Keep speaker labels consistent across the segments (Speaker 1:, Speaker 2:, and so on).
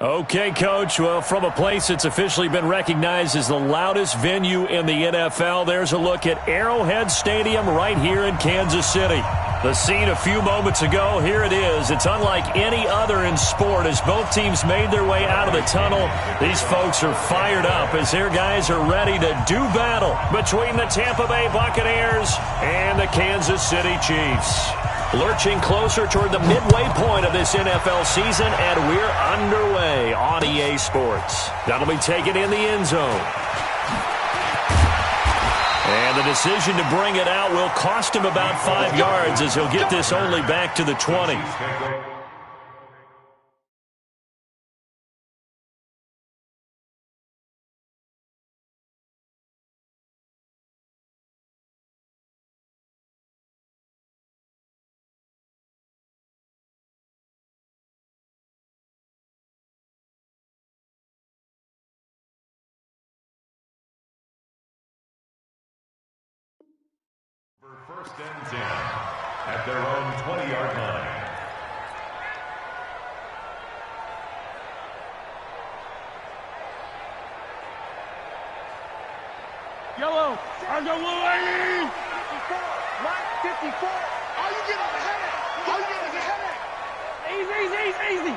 Speaker 1: Okay, Coach. Well, from a place that's officially been recognized as the loudest venue in the NFL, there's a look at Arrowhead Stadium right here in Kansas City. The scene a few moments ago, here it is. It's unlike any other in sport as both teams made their way out of the tunnel. These folks are fired up as their guys are ready to do battle between the Tampa Bay Buccaneers and the Kansas City Chiefs. Lurching closer toward the midway point of this NFL season, and we're underway on EA Sports. That'll be taken in the end zone. And the decision to bring it out will cost him about 5 yards as he'll get this only back to the 20.
Speaker 2: First and 10 at their own 20-yard line.
Speaker 3: Yellow, Argo Louie! 54, All you get is a headache. All you get is a headache. Easy.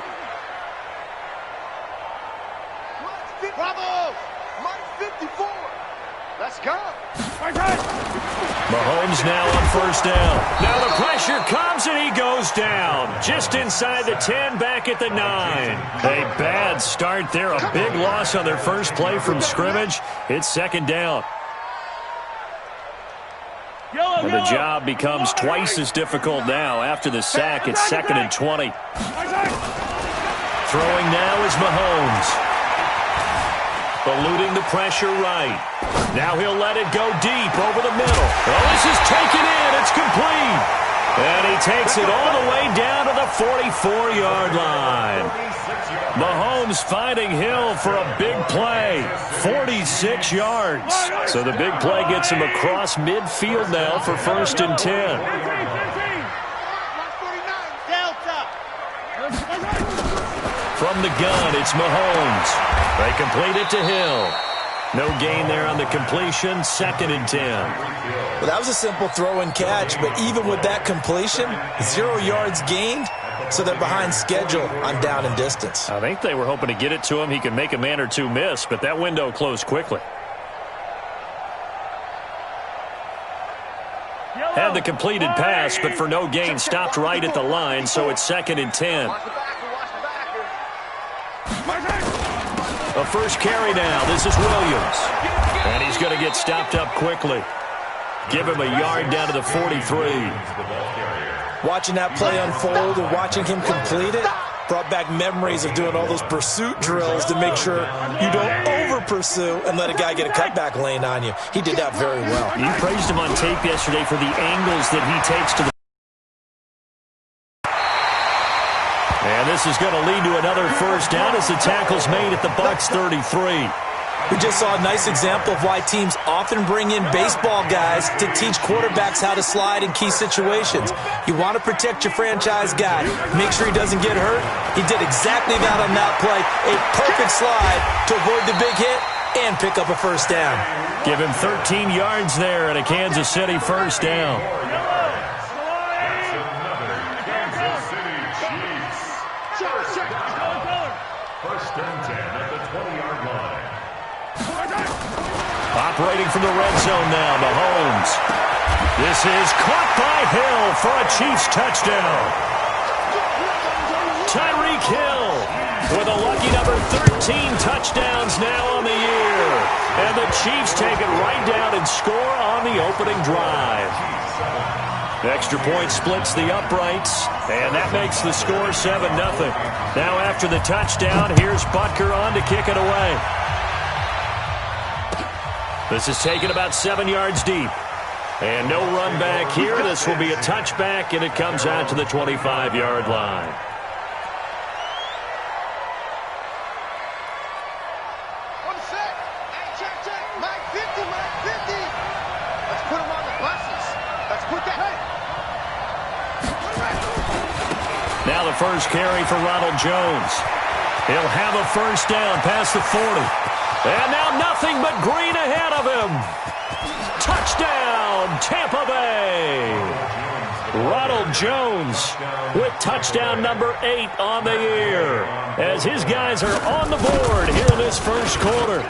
Speaker 3: Bravo! Mark 54. Let's go.
Speaker 1: Mahomes now on first down. Now the pressure comes and he goes down. Just inside the 10, back at the 9. A bad start there. A big loss on their first play from scrimmage. It's second down. And the job becomes twice as difficult now after the sack. It's second and 20. Throwing now is Mahomes. Eluding the pressure right. Now he'll let it go deep over the middle. Oh, this is taken in. It's complete. And he takes it all the way down to the 44-yard line. Mahomes finding Hill for a big play. 46 yards. So the big play gets him across midfield now for first and 10. From the gun, it's Mahomes. They complete it to Hill. No gain there on the completion, second and 10.
Speaker 4: Well, that was a simple throw and catch, but even with that completion, 0 yards gained, so they're behind schedule on down and distance.
Speaker 1: I think they were hoping to get it to him. He could make a man or two miss, but that window closed quickly. Had the completed pass, but for no gain, stopped right at the line, so it's second and 10. A first carry now. This is Williams. And he's going to get stopped up quickly. Give him a yard down to the 43.
Speaker 4: Watching that play unfold and watching him complete it brought back memories of doing all those pursuit drills to make sure you don't over-pursue and let a guy get a cutback lane on you. He did that very well.
Speaker 1: You praised him on tape yesterday for the angles that he takes to the... And this is going to lead to another first down as the tackle's made at the Bucs 33.
Speaker 4: We just saw a nice example of why teams often bring in baseball guys to teach quarterbacks how to slide in key situations. You want to protect your franchise guy. Make sure he doesn't get hurt. He did exactly that on that play. A perfect slide to avoid the big hit and pick up a first down.
Speaker 1: Give him 13 yards there and a Kansas City first down.
Speaker 2: First and 10 at the 20-yard line.
Speaker 1: Operating from the red zone now, Mahomes. This is caught by Hill for a Chiefs touchdown. Tyreek Hill with a lucky number 13 touchdowns now on the year. And the Chiefs take it right down and score on the opening drive. Extra point splits the uprights, and that makes the score 7-0. Now after the touchdown, here's Butker on to kick it away. This is taken about 7 yards deep. And no run back here. This will be a touchback, and it comes out to the 25-yard line. Now the first carry for Ronald Jones. He'll have a first down past the 40. And now nothing but green ahead of him. Touchdown, Tampa Bay. Ronald Jones with touchdown number 8 on the year as his guys are on the board here in this first quarter.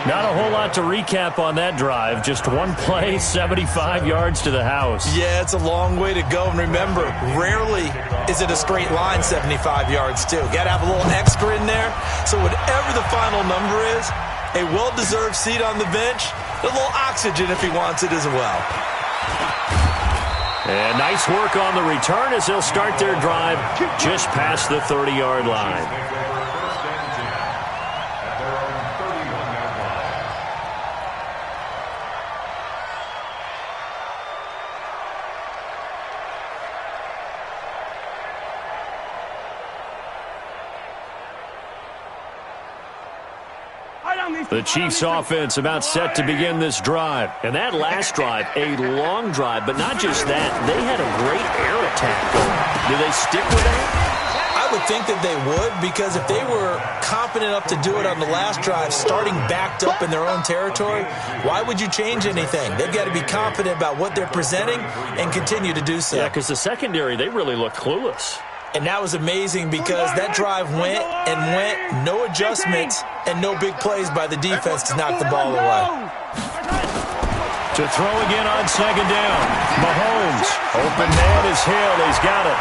Speaker 1: Not a whole lot to recap on that drive. Just one play, 75 yards to the house.
Speaker 4: Yeah, it's a long way to go. And remember, rarely is it a straight line 75 yards, too. Got to have a little extra in there. So whatever the final number is, a well-deserved seat on the bench, a little oxygen if he wants it as well.
Speaker 1: And nice work on the return as they'll start their drive just past the 30-yard line. The Chiefs offense about set to begin this drive. And that last drive, a long drive, but not just that. They had a great air attack going. Do they stick with that?
Speaker 4: I would think that they would, because if they were confident enough to do it on the last drive, starting backed up in their own territory, why would you change anything? They've got to be confident about what they're presenting and continue to do so.
Speaker 1: Yeah, because the secondary, they really looked clueless.
Speaker 4: And that was amazing because that drive went and went, no adjustments, and no big plays by the defense to knock the ball away.
Speaker 1: To throw again on second down. Mahomes. Open man is Hill. He's got it.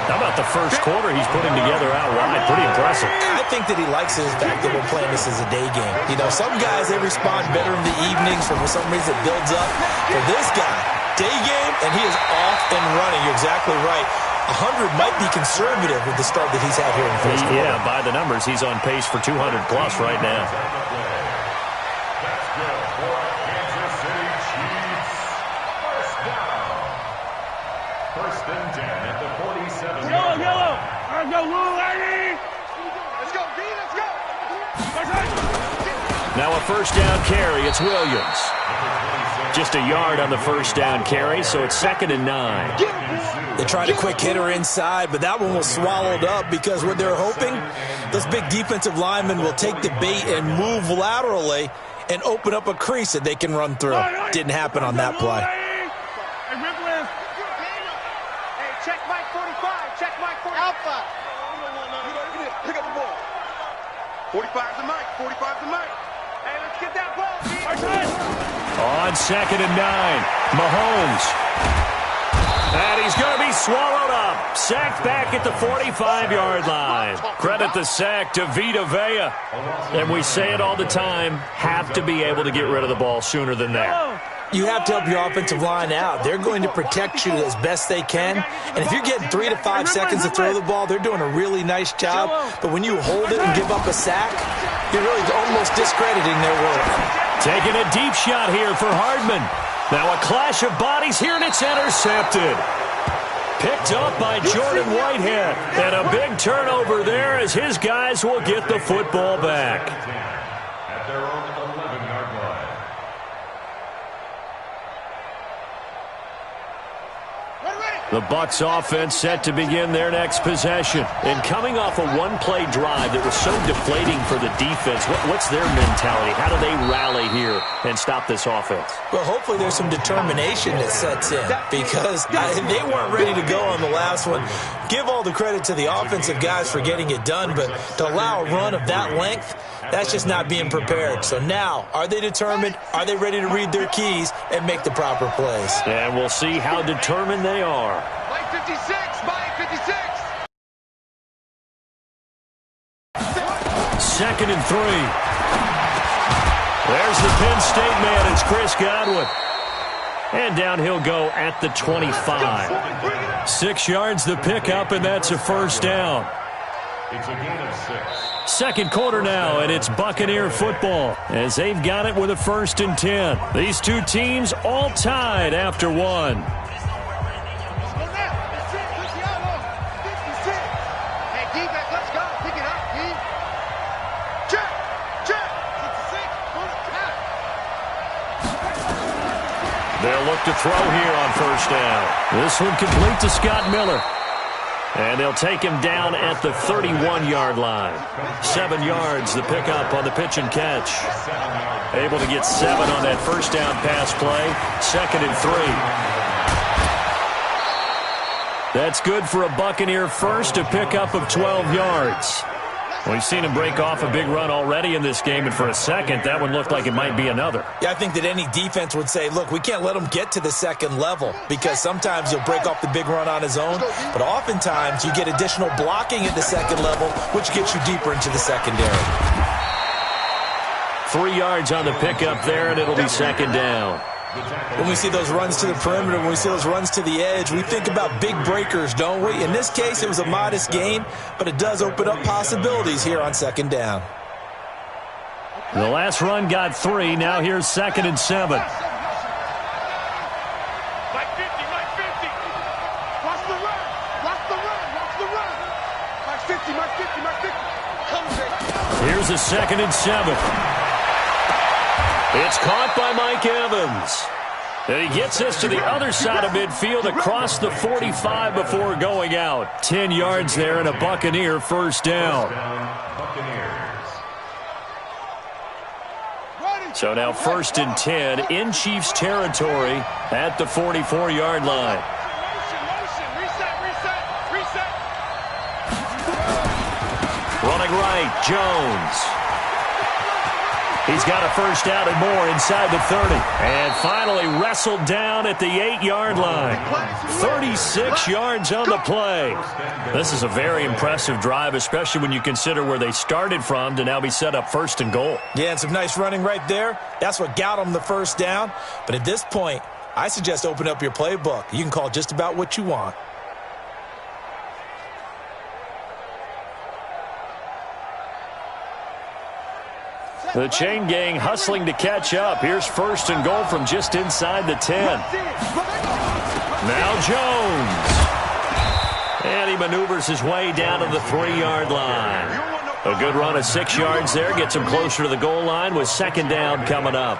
Speaker 1: How about the first quarter he's putting together out wide? Pretty impressive.
Speaker 4: I think that he likes the fact that we're playing this as a day game. You know, some guys, they respond better in the evenings. For some reason, it builds up. For this guy, day game, and he is off and running. You're exactly right. 100 might be conservative with the start that he's had here in the first quarter.
Speaker 1: Yeah, by the numbers, he's on pace for 200-plus right now.
Speaker 2: First and 10 at the 47.
Speaker 3: Yellow. Let's go, little lady. Let's go, D. Let's go.
Speaker 1: Now a first down carry. It's Williams. Just a yard on the first down carry, so it's 2nd and 9.
Speaker 4: They tried a quick hitter inside, but that one was swallowed up because what they're hoping, those big defensive linemen will take the bait and move laterally and open up a crease that they can run through. Didn't happen on that play.
Speaker 3: Hey, check Mike 45. Check Mike 45. Alpha. Pick up the ball. 45's the Mike. 45's the Mike. Hey, let's get that ball.
Speaker 1: On 2nd and 9, Mahomes. And he's going to be swallowed up. Sacked back at the 45-yard line. Credit the sack to Vita Vea. And we say it all the time, have to be able to get rid of the ball sooner than that.
Speaker 4: You have to help your offensive line out. They're going to protect you as best they can. And if you're getting 3 to 5 seconds to throw the ball, they're doing a really nice job. But when you hold it and give up a sack, you're really almost discrediting their work.
Speaker 1: Taking a deep shot here for Hardman. Now a clash of bodies here, and it's intercepted. Picked up by Jordan Whitehead. And a big turnover there as his guys will get the football back.
Speaker 2: At their own 11-yard line.
Speaker 1: The Bucs offense set to begin their next possession. And coming off a one-play drive that was so deflating for the defense, what's their mentality? How do they rally here and stop this offense?
Speaker 4: Well, hopefully there's some determination that sets in because they weren't ready to go on the last one. Give all the credit to the offensive guys for getting it done, but to allow a run of that length, that's just not being prepared. So now, are they determined? Are they ready to read their keys and make the proper plays?
Speaker 1: And we'll see how determined they are.
Speaker 3: Mike 56, Mike 56.
Speaker 1: 2nd and 3. There's the Penn State man. It's Chris Godwin. And down he'll go at the 25. 6 yards the pickup, and that's a first down.
Speaker 2: It's a gain of 6.
Speaker 1: Second quarter now, and it's Buccaneer football as they've got it with a 1st and 10. These two teams all tied after one. They'll look to throw here on first down. This one complete to Scott Miller. And they'll take him down at the 31-yard line. 7 yards, the pickup on the pitch and catch. Able to get 7 on that first down pass play. 2nd and 3. That's good for a Buccaneer first, a pickup of 12 yards. We've seen him break off a big run already in this game, and for a second, that one looked like it might be another.
Speaker 4: Yeah, I think that any defense would say, look, we can't let him get to the second level because sometimes he'll break off the big run on his own, but oftentimes you get additional blocking at the second level, which gets you deeper into the secondary.
Speaker 1: 3 yards on the pickup there, and it'll be 2nd down.
Speaker 4: When we see those runs to the perimeter, when we see those runs to the edge, we think about big breakers, don't we? In this case, it was a modest gain, but it does open up possibilities here on 2nd down.
Speaker 1: The last run got 3. Now here's 2nd and 7.
Speaker 3: Mike 50, Mike 50. Watch the run. Watch the run. Watch the run. Mike 50, Mike 50, Mike 50. Come, Jay.
Speaker 1: Here's a 2nd and 7. It's caught by Mike Evans. And he gets us to the other side of midfield across the 45 before going out. 10 yards there and a Buccaneer first down. So now 1st and 10 in Chiefs territory at the 44-yard line. Running right, Jones. He's got a first down and more inside the 30. And finally wrestled down at the 8-yard line. 36 yards on the play. This is a very impressive drive, especially when you consider where they started from to now be set up 1st and goal.
Speaker 4: Yeah, and some nice running right there. That's what got them the first down. But at this point, I suggest open up your playbook. You can call just about what you want.
Speaker 1: The chain gang hustling to catch up. Here's 1st and goal from just inside the 10. Now Jones. And he maneuvers his way down to the 3-yard line. A good run of 6 yards there. Gets him closer to the goal line with 2nd down coming up.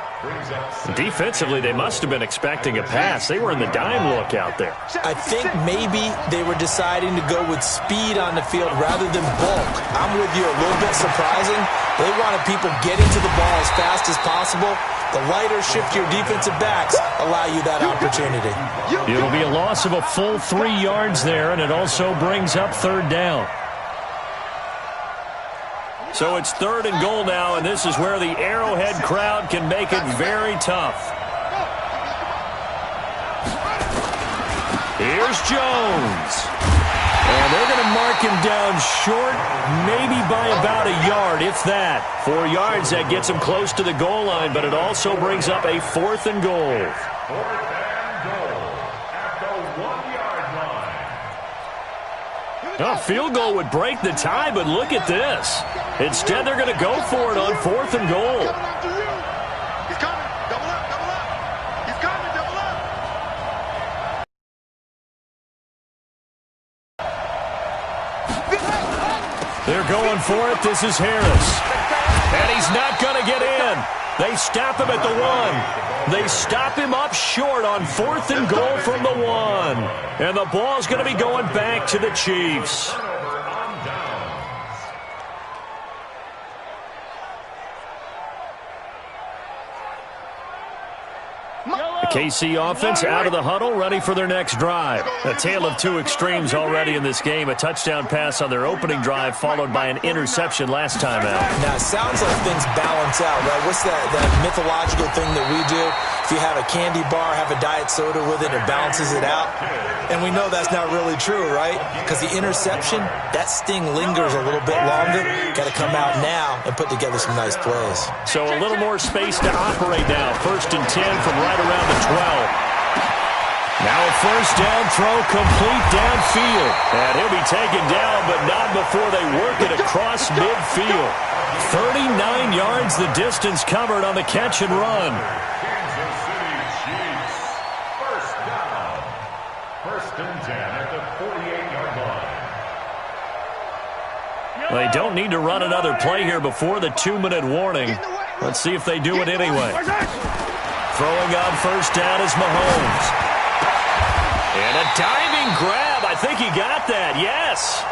Speaker 1: Defensively, they must have been expecting a pass. They were in the dime look out there.
Speaker 4: I think maybe they were deciding to go with speed on the field rather than bulk. I'm with you, a little bit surprising. They wanted people getting to the ball as fast as possible. The lighter, shiftier defensive backs allow you that opportunity.
Speaker 1: It'll be a loss of a full 3 yards there, and it also brings up 3rd down. So it's 3rd and goal now, and this is where the Arrowhead crowd can make it very tough. Here's Jones. And they're going to mark him down short, maybe by about a yard, if that. 4 yards, that gets him close to the goal line, but it also brings up a 4th and goal.
Speaker 2: 4th and goal at the 1-yard line.
Speaker 1: A field goal would break the tie, but look at this. Instead, they're going to go for it on 4th and goal.
Speaker 3: He's coming. Double up, double up. He's coming, double up.
Speaker 1: They're going for it. This is Harris. And he's not going to get in. They stop him at the 1. They stop him up short on 4th and goal from the 1. And the ball's going to be going back to the Chiefs. The KC offense out of the huddle, ready for their next drive. A tale of 2 extremes already in this game. A touchdown pass on their opening drive, followed by an interception last time out.
Speaker 4: Now, it sounds like things balance out, right? What's that mythological thing that we do? If you have a candy bar, have a diet soda with it, it balances it out. And we know that's not really true, right? Because the interception, that sting lingers a little bit longer. Got to come out now and put together some nice plays.
Speaker 1: So a little more space to operate now. 1st and 10 from right around the 12. Now a first down throw complete downfield. And he'll be taken down, but not before they work it across midfield. 39 yards the distance covered on the catch and run.
Speaker 2: Kansas City Chiefs. First down. 1st and 10 at the 48-yard line.
Speaker 1: They don't need to run another play here before the 2-minute warning. Let's see if they do it anyway. Throwing on first down is Mahomes. And a diving grab. I think he got that. Yes.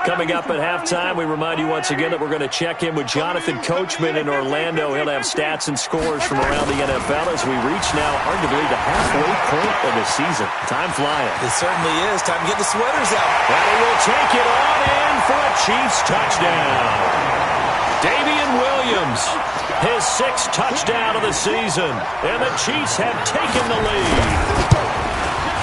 Speaker 1: Coming up at halftime, we remind you once again that we're going to check in with Jonathan Coachman in Orlando. He'll have stats and scores from around the NFL as we reach now arguably the halfway point of the season. Time flying.
Speaker 4: It certainly is. Time to get the sweaters out.
Speaker 1: And he will take it on in for a Chiefs touchdown. Damian Williams, his 6th touchdown of the season. And the Chiefs have taken the lead.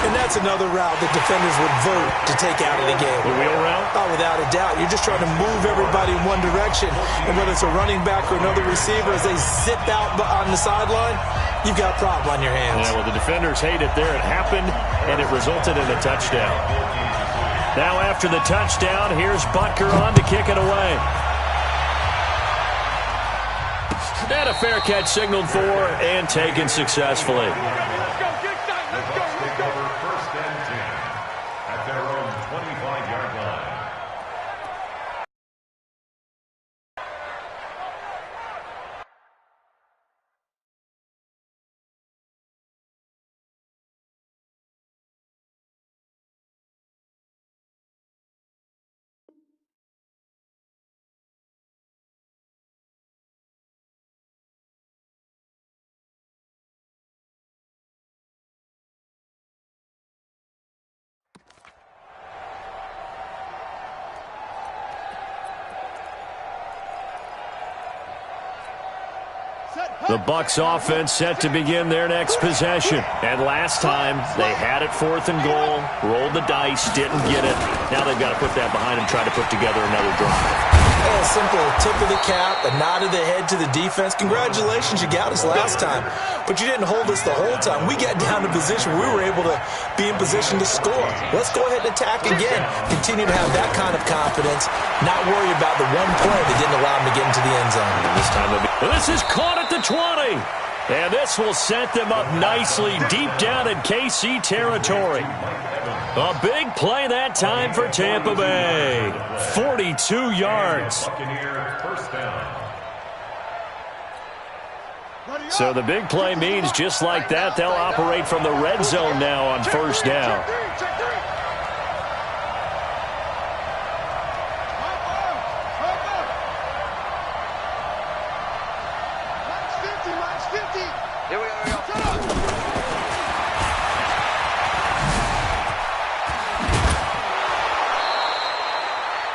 Speaker 4: And that's another route that defenders would vote to take out of the game.
Speaker 1: The wheel route?
Speaker 4: Oh, without a doubt. You're just trying to move everybody in one direction. And whether it's a running back or another receiver, as they zip out on the sideline, you've got a problem on your hands.
Speaker 1: Yeah, well, the defenders hate it there. It happened, and it resulted in a touchdown. Now after the touchdown, here's Butker on to kick it away. And a fair catch signaled for and taken successfully. The Bucs offense set to begin their next possession. And last time, they had it 4th and goal, rolled the dice, didn't get it. Now they've got to put that behind them, try to put together another drive.
Speaker 4: A simple tip of the cap, a nod of the head to the defense. Congratulations, you got us last time. But you didn't hold us the whole time. We got down to position where we were able to be in position to score. Let's go ahead and attack again. Continue to have that kind of confidence, not worry about the one play that didn't allow them to get into the end zone.
Speaker 1: This time, this is caught at the 20. And this will set them up nicely deep down in KC territory. A big play that time for Tampa Bay. 42 yards. So the big play means just like that, they'll operate from the red zone now on 1st down.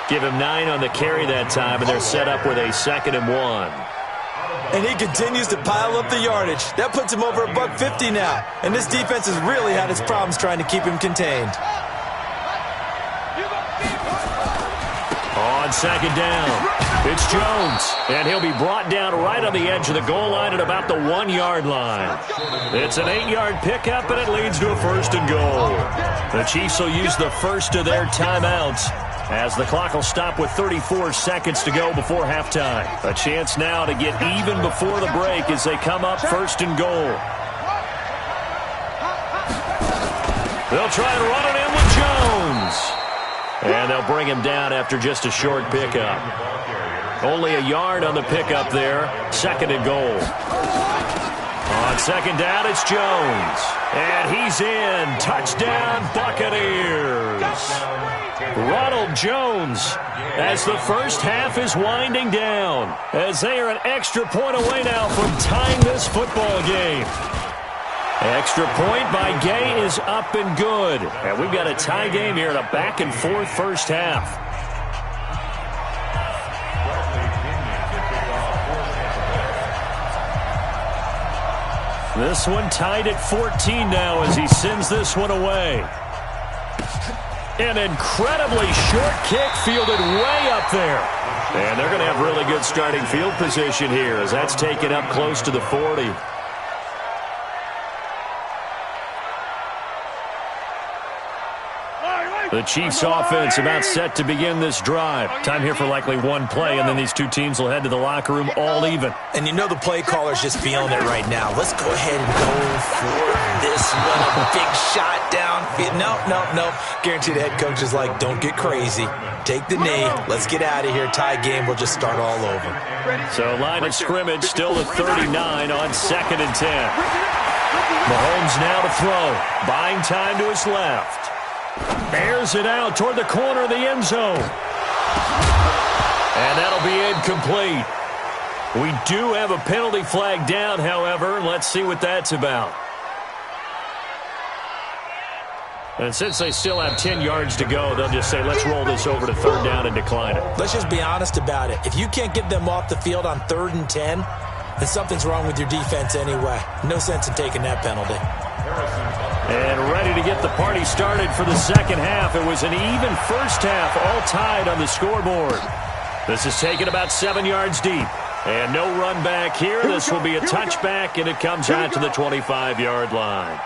Speaker 1: Give him 9 on the carry that time, and they're set up with a 2nd and 1.
Speaker 4: And he continues to pile up the yardage. That puts him over $150 now. And this defense has really had its problems trying to keep him contained.
Speaker 1: On 2nd down, it's Jones. And he'll be brought down right on the edge of the goal line at about the 1-yard line. It's an 8-yard pickup, and it leads to a 1st and goal. The Chiefs will use the first of their timeouts, as the clock will stop with 34 seconds to go before halftime. A chance now to get even before the break as they come up 1st and goal. They'll try and run it in with Jones. And they'll bring him down after just a short pickup. Only a yard on the pickup there. 2nd and goal. On 2nd down, it's Jones. And he's in. Touchdown, Buccaneers. Ronald Jones, as the first half is winding down, as they are an extra point away now from tying this football game. Extra point by Gay is up and good. And we've got a tie game here in a back-and-forth first half. This one tied at 14 now as he sends this one away. An incredibly short kick fielded way up there. And they're going to have really good starting field position here as that's taken up close to the 40. The Chiefs offense about set to begin this drive. Time here for likely one play, and then these two teams will head to the locker room all even.
Speaker 4: And you know the play caller's just feeling it right now. Let's go ahead and go for this one. A big shot downfield. No. Guaranteed the head coach is like, don't get crazy. Take the knee. Let's get out of here. Tie game. We'll just start all over.
Speaker 1: So line of scrimmage still at 39 on 2nd and 10. Mahomes now to throw. Buying time to his left. Airs it out toward the corner of the end zone. And that'll be incomplete. We do have a penalty flag down, however. Let's see what that's about. And since they still have 10 yards to go, they'll just say, let's roll this over to 3rd down and decline it.
Speaker 4: Let's just be honest about it. If you can't get them off the field on 3rd and 10, then something's wrong with your defense anyway. No sense in taking that penalty.
Speaker 1: And ready to get the party started for the second half. It was an even first half, all tied on the scoreboard. This is taken about 7 yards deep. And no run back here. This will be a touchback, and it comes out to the 25-yard line.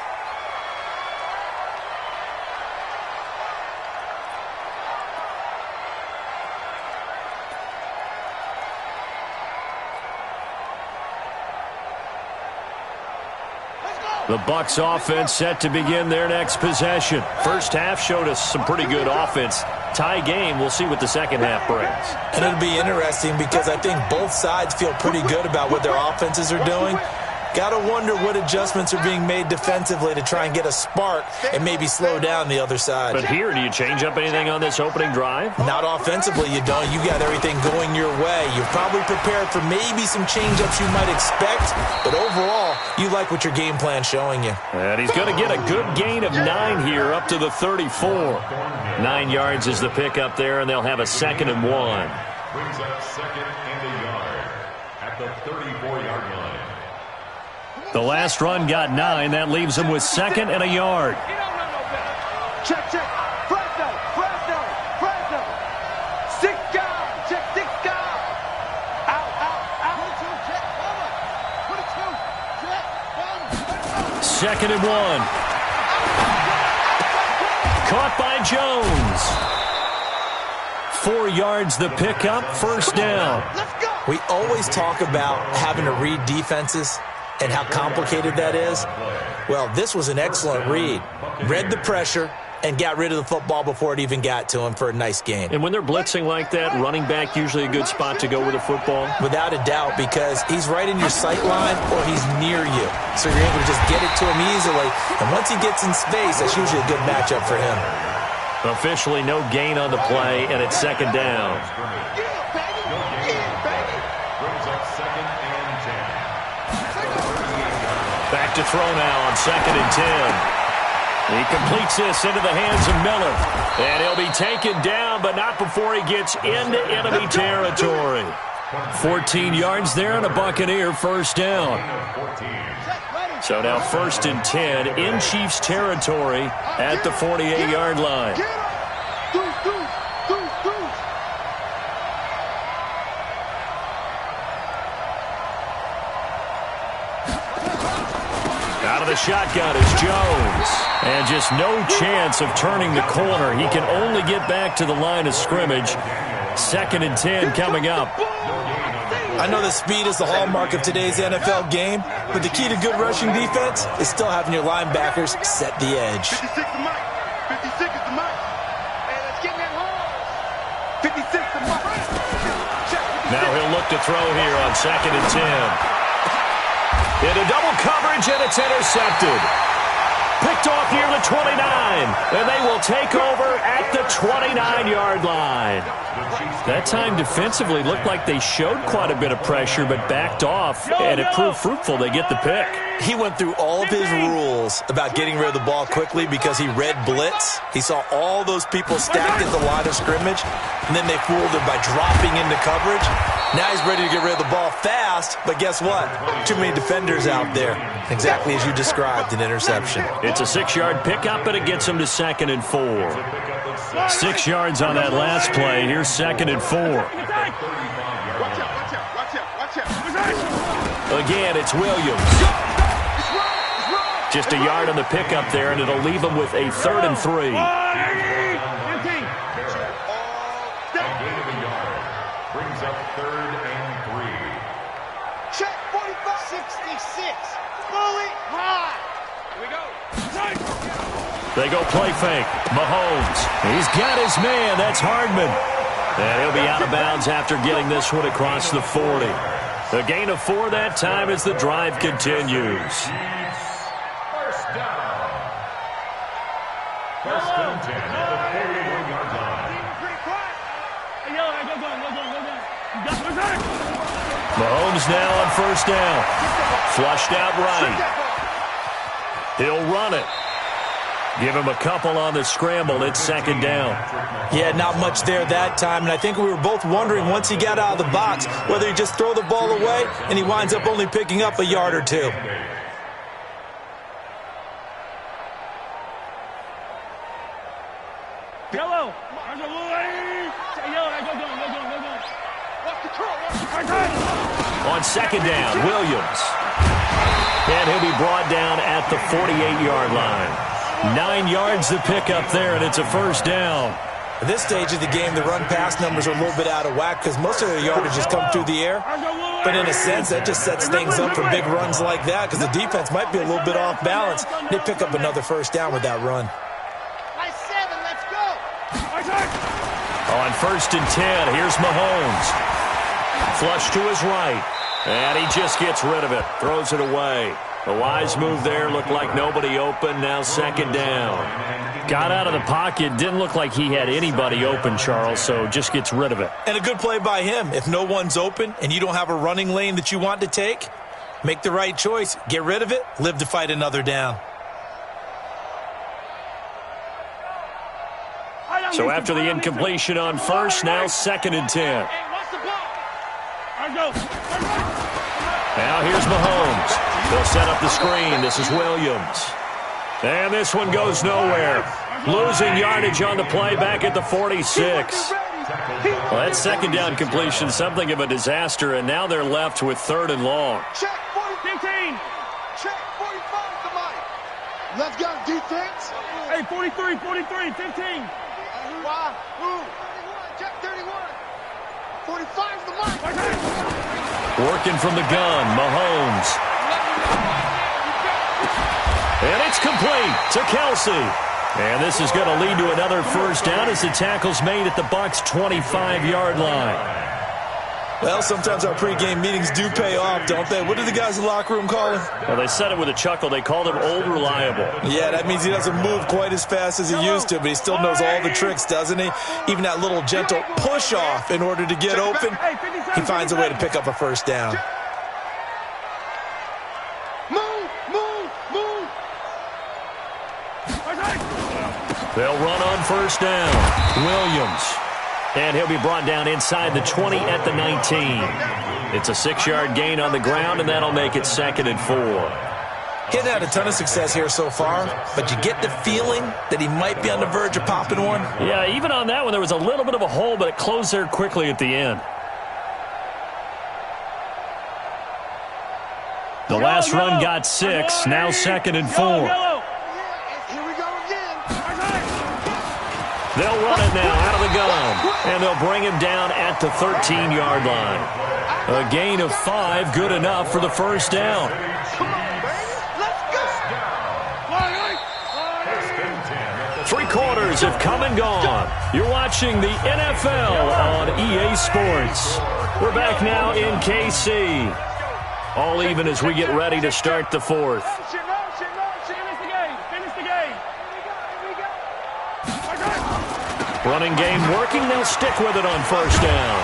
Speaker 1: The Bucs offense set to begin their next possession. First half showed us some pretty good offense. Tie game, we'll see what the second half brings.
Speaker 4: And it'll be interesting because I think both sides feel pretty good about what their offenses are doing. Got to wonder what adjustments are being made defensively to try and get a spark and maybe slow down the other side.
Speaker 1: But here, do you change up anything on this opening drive?
Speaker 4: Not offensively, you don't. You got everything going your way. You're probably prepared for maybe some change-ups you might expect, but overall, you like what your game plan's showing you.
Speaker 1: And he's going to get a good gain of 9 here up to the 34. 9 yards is the pickup there, and they'll have a 2nd and 1.
Speaker 2: Brings up 2nd and a yard at the 34-yard line.
Speaker 1: The last run got 9. That leaves them with 2nd and a yard.
Speaker 3: Check. Fresno. 6 guys. Check 6 guys. Out. 22, check.
Speaker 1: 2nd and 1. Caught by Jones. 4 yards the pickup. First down.
Speaker 3: Let's go.
Speaker 4: We always talk about having to read defenses and how complicated that is. Well, this was an excellent read. Read the pressure and got rid of the football before it even got to him for a nice gain.
Speaker 1: And when they're blitzing like that, running back usually a good spot to go with the football?
Speaker 4: Without a doubt, because he's right in your sight line or he's near you. So you're able to just get it to him easily. And once he gets in space, that's usually a good matchup for him.
Speaker 1: Officially no gain on the play, and it's 2nd down. Back to throw now on 2nd and 10. He completes this into the hands of Miller. And he'll be taken down, but not before he gets into enemy territory. 14 yards there and a Buccaneer first down. So now 1st and 10 in Chiefs territory at the 48-yard line. Out of the shotgun is Jones. And just no chance of turning the corner. He can only get back to the line of scrimmage. 2nd and 10 coming up.
Speaker 4: I know that speed is the hallmark of today's NFL game, but the key to good rushing defense is still having your linebackers set the edge.
Speaker 3: 56 to Mike. 56 is the Mike. Hey, let's get in that hole. 56 to Mike.
Speaker 1: Now he'll look to throw here on 2nd and 10. Into double coverage, and it's intercepted. Picked off near the 29, and they will take over at the 29-yard line. That time defensively looked like they showed quite a bit of pressure, but backed off, and it proved fruitful. They get the pick.
Speaker 4: He went through all of his rules about getting rid of the ball quickly because he read blitz. He saw all those people stacked at the line of scrimmage, and then they fooled him by dropping into coverage. Now he's ready to get rid of the ball fast, but guess what? Too many defenders out there. Exactly as you described, an interception.
Speaker 1: It's a 6-yard pickup, and it gets him to 2nd and 4. 6 yards on that last play. Here's 2nd and 4. Again, it's Williams. Just a yard on the pickup there, and it'll leave him with a 3rd and 3.
Speaker 3: 66. Fully high. Here we go.
Speaker 1: They go play fake. Mahomes. He's got his man. That's Hardman. And he'll be out of bounds after getting this one across the 40. A gain of 4 that time as the drive continues.
Speaker 2: First down. First and 10 at the 41-yard line.
Speaker 1: Mahomes now on first down. Flushed out right. He'll run it. Give him a couple on the scramble. It's second down.
Speaker 4: Yeah, not much there that time, and I think we were both wondering once he got out of the box whether he just throw the ball away and he winds up only picking up a yard or two.
Speaker 3: Yellow.
Speaker 1: On second down, Williams. And he'll be brought down at the 48-yard line. 9 yards to pick up there, and it's a first down.
Speaker 4: At this stage of the game, the run-pass numbers are a little bit out of whack because most of their yardage has come through the air. But in a sense, that just sets things up for big runs like that because the defense might be a little bit off balance. They pick up another first down with that run.
Speaker 3: Nice 7, let's go.
Speaker 1: On first and 10, here's Mahomes. Flush to his right. And he just gets rid of it. Throws it away. A wise move there. Looked like nobody open. Now second down. Got out of the pocket. Didn't look like he had anybody open, Charles, so just gets rid of it.
Speaker 4: And a good play by him. If no one's open and you don't have a running lane that you want to take, make the right choice. Get rid of it. Live to fight another down.
Speaker 1: So after the incompletion on first, now second and 10. Now here's Mahomes. They'll set up the screen. This is Williams. And this one goes nowhere. Losing yardage on the play back at the 46. Well, that second down completion, something of a disaster, and now they're left with third and long.
Speaker 3: Check 15. Check 45 to Mike. Let's go, defense. Hey, 43, 15. Why? Move. Check 31. 45 to Mike.
Speaker 1: Working from the gun, Mahomes. And it's complete to Kelsey. And this is going to lead to another first down as the tackle's made at the Bucs' 25-yard line.
Speaker 4: Well, sometimes our pregame meetings do pay off, don't they? What do the guys in the locker room call him?
Speaker 1: Well, they said it with a chuckle. They called him Old Reliable.
Speaker 4: Yeah, that means he doesn't move quite as fast as he used to, but he still knows all the tricks, doesn't he? Even that little gentle push-off in order to get open, he finds a way to pick up a first down.
Speaker 1: They'll run on first down. Williams. And he'll be brought down inside the 20 at the 19. It's a 6-yard gain on the ground, and that'll make it second and 4.
Speaker 4: He hasn't had a ton of success here so far, but you get the feeling that he might be on the verge of popping one.
Speaker 1: Yeah, even on that one, there was a little bit of a hole, but it closed there quickly at the end. The last run got 6, now second and 4. They'll run it now out of the gun, and they'll bring him down at the 13-yard line. A gain of 5, good enough for the first down. Three quarters have come and gone. You're watching the NFL on EA Sports. We're back now in KC. All even as we get ready to start the fourth. Running game working. They'll stick with it on first down.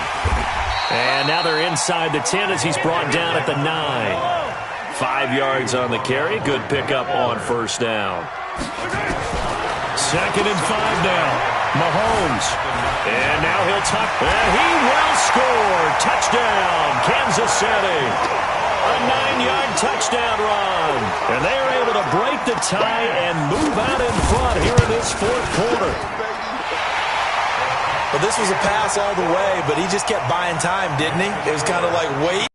Speaker 1: And now they're inside the 10 as he's brought down at the 9. 5 yards on the carry. Good pickup on first down. Second and 5 now. Mahomes. And now he'll tuck. And he will score. Touchdown, Kansas City. A 9-yard touchdown run. And they are able to break the tie and move out in front here in this fourth quarter.
Speaker 4: Well, this was a pass all the way, but he just kept buying time, didn't he? It was kind of like wait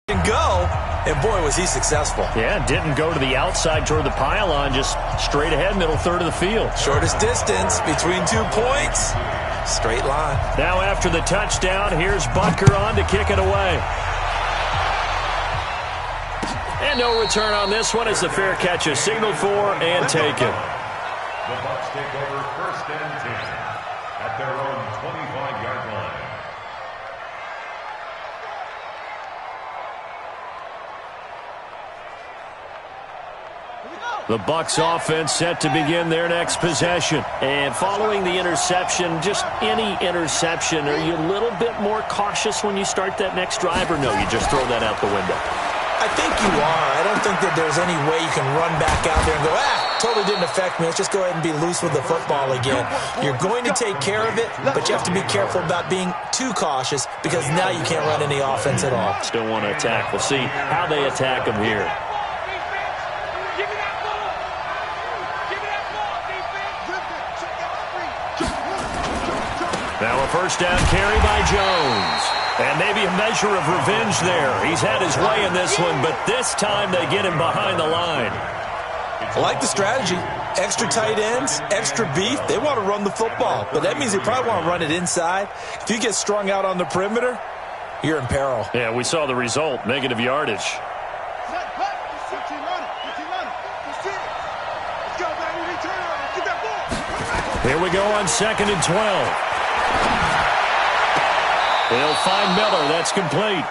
Speaker 4: and go, and boy, was he successful.
Speaker 1: Yeah, didn't go to the outside toward the pylon, just straight ahead, middle third of the field.
Speaker 4: Shortest distance between 2 points. Straight line.
Speaker 1: Now after the touchdown, here's Butker on to kick it away. And no return on this one as the fair catch is signaled for and taken.
Speaker 2: The Bucs take over 1st and 10 at their own 25-yard line.
Speaker 1: The Bucs offense set to begin their next possession. And following the interception, just any interception, are you a little bit more cautious when you start that next drive, or no, you just throw that out the window?
Speaker 4: I think you are. I don't think that there's any way you can run back out there and go, totally didn't affect me. Let's just go ahead and be loose with the football again. You're going to take care of it, but you have to be careful about being too cautious because now you can't run any offense at all.
Speaker 1: Still want to attack. We'll see how they attack them here. Now a first down carry by Jones. And maybe a measure of revenge there. He's had his way in this one, but this time they get him behind the line.
Speaker 4: I like the strategy. Extra tight ends, extra beef. They want to run the football, but that means they probably want to run it inside. If you get strung out on the perimeter, you're in peril.
Speaker 1: Yeah, we saw the result, negative yardage. Here we go on 2nd and 12. They'll find Miller. That's complete.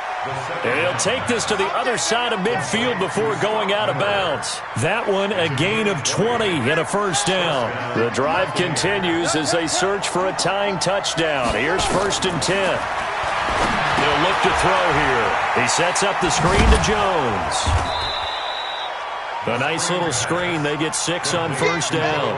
Speaker 1: And he'll take this to the other side of midfield before going out of bounds. That one a gain of 20 and a first down. The drive continues as they search for a tying touchdown. Here's 1st and 10. He'll look to throw here. He sets up the screen to Jones. A nice little screen. They get 6 on first down.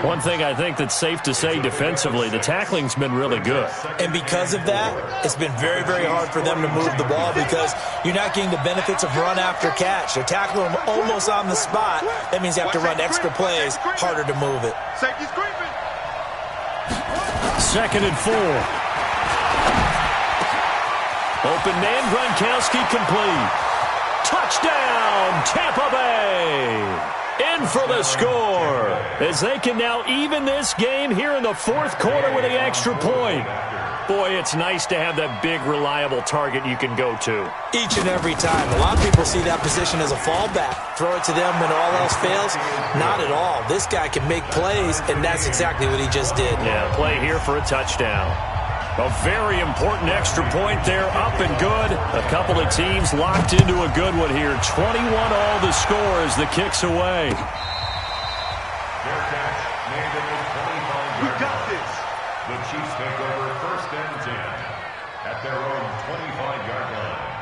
Speaker 1: One thing I think that's safe to say defensively, the tackling's been really good.
Speaker 4: And because of that, it's been very, very hard for them to move the ball because you're not getting the benefits of run after catch. They're tackling them almost on the spot. That means you have to run extra plays, harder to move it.
Speaker 1: 2nd and 4. Open man, Gronkowski complete. Touchdown, Tampa Bay! In for the score, as they can now even this game here in the 4th quarter with the extra point. Boy, it's nice to have that big, reliable target you can go to.
Speaker 4: Each and every time. A lot of people see that position as a fallback. Throw it to them when all else fails. Not at all. This guy can make plays, and that's exactly what he just did.
Speaker 1: Yeah, play here for a touchdown. A very important extra point there, up and good. A couple of teams locked into a good one here. 21 all the score as the kick's away.
Speaker 2: We got this. The Chiefs take over 1st and 10 at their own 25-yard line.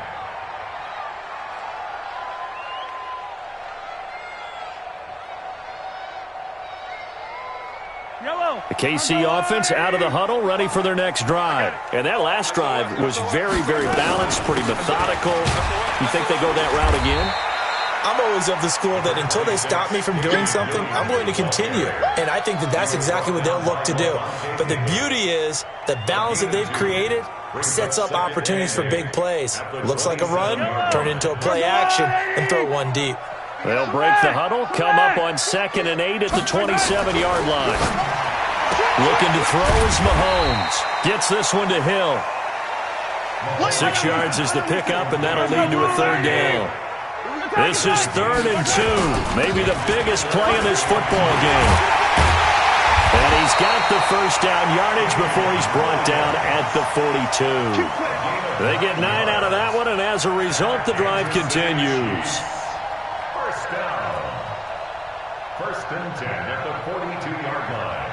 Speaker 1: The KC offense out of the huddle, ready for their next drive. And that last drive was very, very balanced, pretty methodical. You think they go that route again?
Speaker 4: I'm always of the school that until they stop me from doing something, I'm going to continue. And I think that that's exactly what they'll look to do. But the beauty is the balance that they've created sets up opportunities for big plays. Looks like a run, turn it into a play action, and throw one deep.
Speaker 1: They'll break the huddle, come up on 2nd and 8 at the 27-yard line. Looking to throw is Mahomes. Gets this one to Hill. 6 yards is the pickup, and that'll lead to a 3rd down. This is 3rd and 2. Maybe the biggest play in this football game. And he's got the first down yardage before he's brought down at the 42. They get 9 out of that one, and as a result, the drive continues.
Speaker 2: First down. 1st and 10 at the 42-yard line.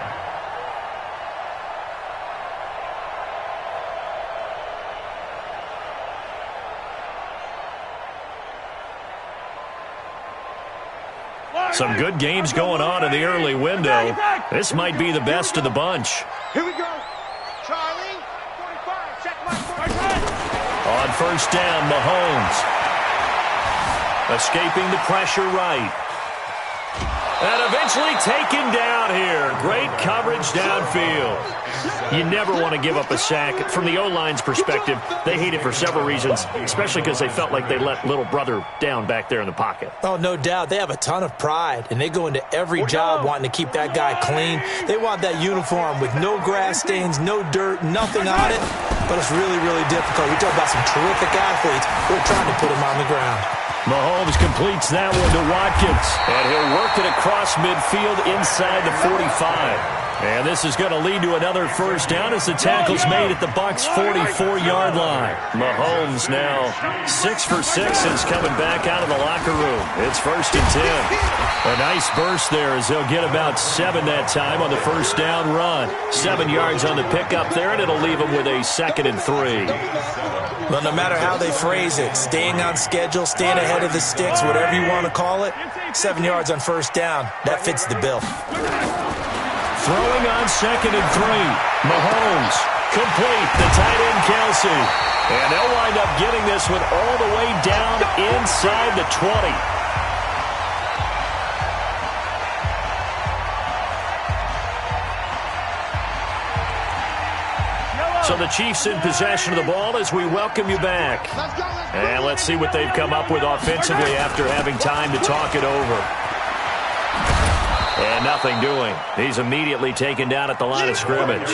Speaker 1: Some good games going on in the early window. This might be the best of the bunch.
Speaker 3: Here we go. Charlie, 45, check my 45.
Speaker 1: On first down, Mahomes. Escaping the pressure right. And eventually taken down here. Great coverage downfield. You never want to give up a sack. From the O-line's perspective, they hate it for several reasons, especially because they felt like they let little brother down back there in the pocket.
Speaker 4: Oh, no doubt. They have a ton of pride, and they go into every job wanting to keep that guy clean. They want that uniform with no grass stains, no dirt, nothing on it. But it's really, really difficult. We talk about some terrific athletes. We're trying to put him on the ground.
Speaker 1: Mahomes completes that one to Watkins, and he'll work it across midfield inside the 45. And this is going to lead to another first down as the tackle's made at the Bucs' 44-yard line. Mahomes now 6 for 6 since coming back out of the locker room. It's 1st and 10. A nice burst there as they'll get about 7 that time on the first down run. 7 yards on the pickup there, and it'll leave them with a 2nd and 3.
Speaker 4: Well, no matter how they phrase it, staying on schedule, staying ahead of the sticks, whatever you want to call it, 7 yards on first down, that fits the bill.
Speaker 1: Throwing on 2nd and 3. Mahomes complete. The tight end, Kelsey. And they'll wind up getting this one all the way down inside the 20. So the Chiefs in possession of the ball as we welcome you back. And let's see what they've come up with offensively after having time to talk it over. And nothing doing. He's immediately taken down at the line of scrimmage.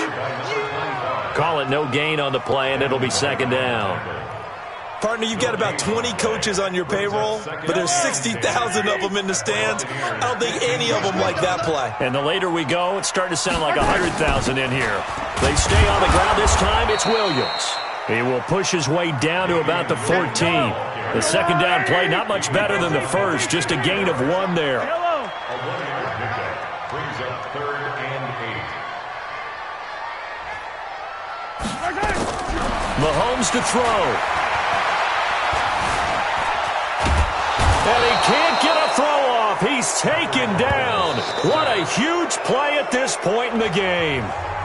Speaker 1: Call it no gain on the play, and it'll be 2nd down.
Speaker 4: Partner, you've got about 20 coaches on your payroll, but there's 60,000 of them in the stands. I don't think any of them like that play.
Speaker 1: And the later we go, it's starting to sound like 100,000 in here. They stay on the ground this time. It's Williams. He will push his way down to about the 14. The 2nd down play, not much better than the first, just a gain of 1 there.
Speaker 2: Brings up 3rd and 8.
Speaker 1: Mahomes to throw. And he can't get a throw off. He's taken down. What a huge play at this point in the game.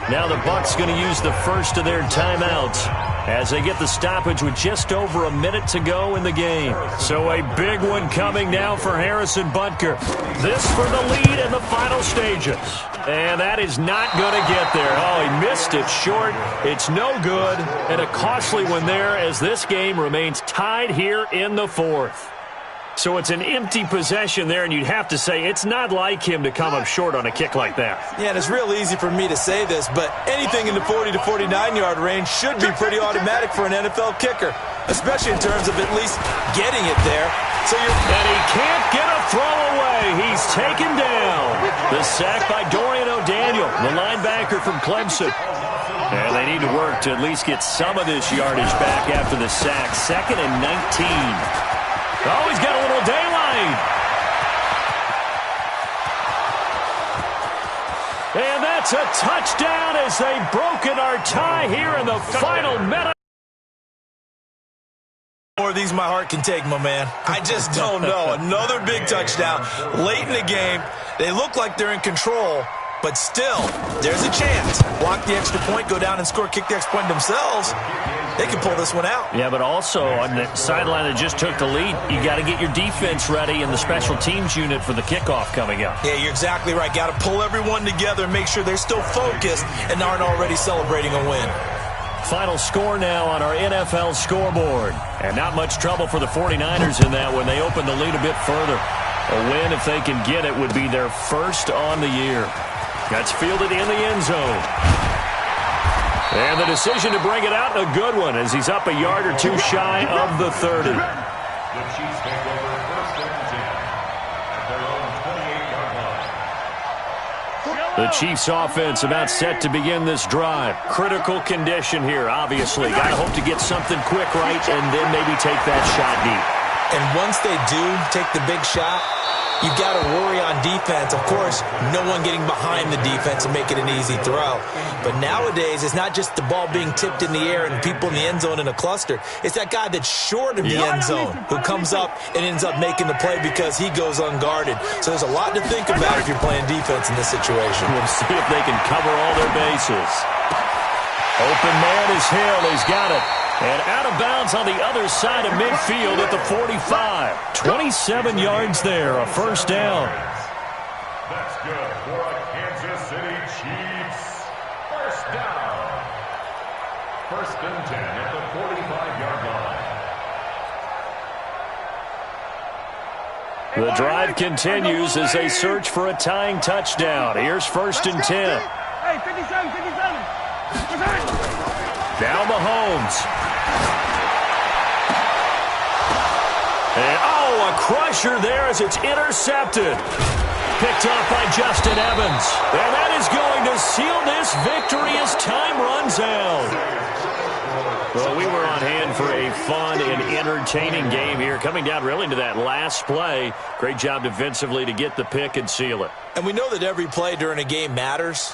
Speaker 1: Now the Bucs going to use the first of their timeouts as they get the stoppage with just over a minute to go in the game. So a big one coming now for Harrison Butker. This for the lead in the final stages. And that is not going to get there. Oh, he missed it short. It's no good. And a costly one there as this game remains tied here in the 4th. So it's an empty possession there, and you'd have to say it's not like him to come up short on a kick like that.
Speaker 4: Yeah, and it's real easy for me to say this, but anything in the 40 to 49-yard range should be pretty automatic for an NFL kicker, especially in terms of at least getting it there.
Speaker 1: And he can't get a throw away. He's taken down. The sack by Dorian O'Daniel, the linebacker from Clemson. And they need to work to at least get some of this yardage back after the sack. 2nd and 19. Oh, he's got a little daylight. And that's a touchdown as they've broken our tie here in the final minute.
Speaker 4: More of these my heart can take, my man. I just don't know. Another big touchdown late in the game. They look like they're in control, but still, there's a chance. Block the extra point, go down and score, kick the extra point themselves. They can pull this one out.
Speaker 1: Yeah, but also on the sideline that just took the lead, you got to get your defense ready and the special teams unit for the kickoff coming up.
Speaker 4: Yeah, you're exactly right. Got to pull everyone together and make sure they're still focused and aren't already celebrating a win.
Speaker 1: Final score now on our NFL scoreboard. And not much trouble for the 49ers in that when they open the lead a bit further. A win, if they can get it, would be their first on the year. That's fielded in the end zone. And the decision to bring it out, a good one, as he's up a yard or two shy of the 30.
Speaker 2: The Chiefs take over 1st and 10 at their own 28-yard line.
Speaker 1: The Chiefs offense about set to begin this drive. Critical condition here, obviously. Got to hope to get something quick right and then maybe take that shot deep.
Speaker 4: And once they do take the big shot, you've got to worry on defense. Of course, no one getting behind the defense and make it an easy throw. But nowadays, it's not just the ball being tipped in the air and people in the end zone in a cluster. It's that guy that's short of the end zone who comes up and ends up making the play because he goes unguarded. So there's a lot to think about if you're playing defense in this situation.
Speaker 1: We'll see if they can cover all their bases. Open man is Hill. He's got it. And out of bounds on the other side of midfield at the 45. 27 yards there, a first down.
Speaker 2: That's good for a Kansas City Chiefs first down. 1st and 10 at the 45-yard line.
Speaker 1: The drive continues as they search for a tying touchdown. Here's 1st and 10.
Speaker 3: Hey, 57, 57.
Speaker 1: Now Mahomes. And, a crusher there as it's intercepted. Picked off by Justin Evans. And that is going to seal this victory as time runs out. Well, we were on hand for a fun and entertaining game here. Coming down really to that last play. Great job defensively to get the pick and seal it.
Speaker 4: And we know that every play during a game matters.